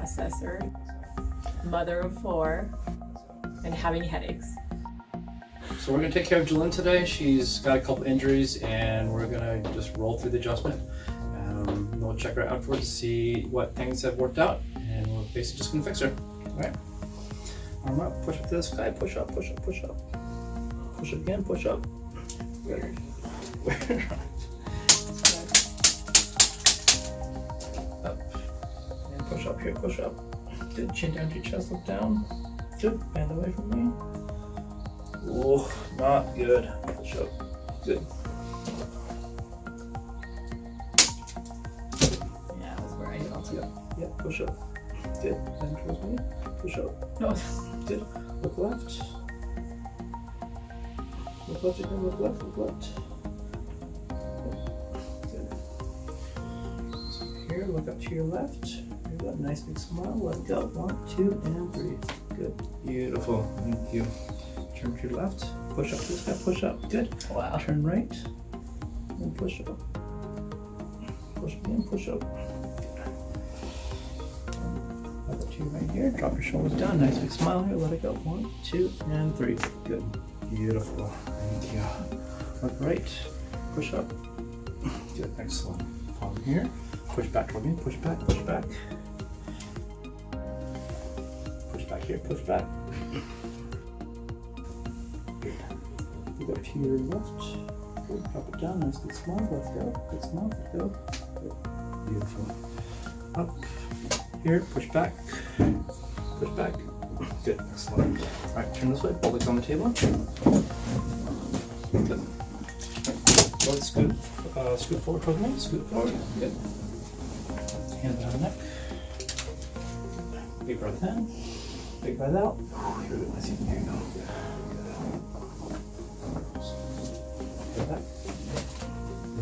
processor, mother of 4, and having headaches. So we're gonna take care of Gelyn today. She's got a couple injuries and we're gonna just roll through the adjustment. We'll check her out afterwards to see what things have worked out, and we're basically just gonna fix her. All right. Arm up, push up to the sky, push up, push up, push up. Push up again, push up. Good. Up. And push up here, push up. Good, chin down to your chest, look down. Good, bend away from me. Oh, not good. Push up. Good. Yeah, that's where I felt it. Yeah, push up. Good. Bend towards me. Push up. No. Good. Look left. Look left again. Look left. Look left. Good. So here, look up to your left. You've got a nice big smile. Let it go. 1, 2, and breathe. Good. Beautiful. Thank you. Turn to your left. Push up to the sky. Push up. Good. Wow. Turn right. And push up. Push again. Push up. Up to you right here. Drop your shoulders down. Nice big smile here. Let it go. 1, 2, and 3. Good. Beautiful. Thank you. Look right. Push up. Good. Excellent. Palm here. Push back toward me. Push back. Push back. Push back here. Push back. Good. You go to your left. Good. Drop it down. Nice big smile. Let's go. Good smile. Let's go. Good. Beautiful. Up. Here. Push back. Push back. Good. Excellent. All right. Turn this way. Both legs on the table. Good. Let's scoot. Scoot forward towards me. Scoot forward. Good. Hands behind the neck. Big breath in. Big breath out. Here you go. Go back.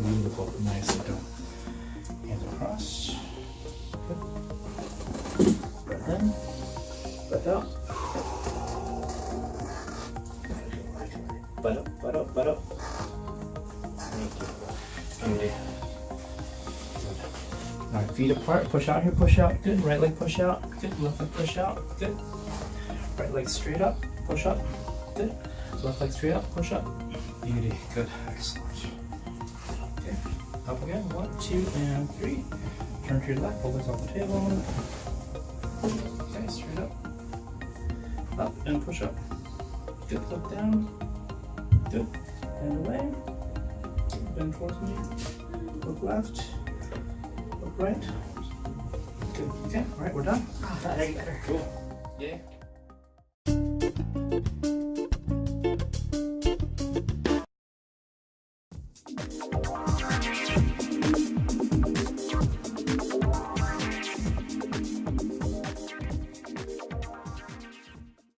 Beautiful. Nicely done. Hands across. Good. Breath in. Breath out. Butt up, butt up, butt up. Thank you. Beauty. All right, feet apart, push out here, push out. Good. Right leg push out. Good. Left leg push out. Good. Right leg straight up, push up. Good. Left leg straight up, push up. Beauty. Good. Excellent. Okay. Up again. 1, 2, and 3. Turn to your left, both legs off the table. Okay, straight up. Up and push up. Good. Look down. Good. Bend away. Bend towards me. Look left. Look right. Good. Okay. All right, we're done. Oh, that's better. Cool. Yay.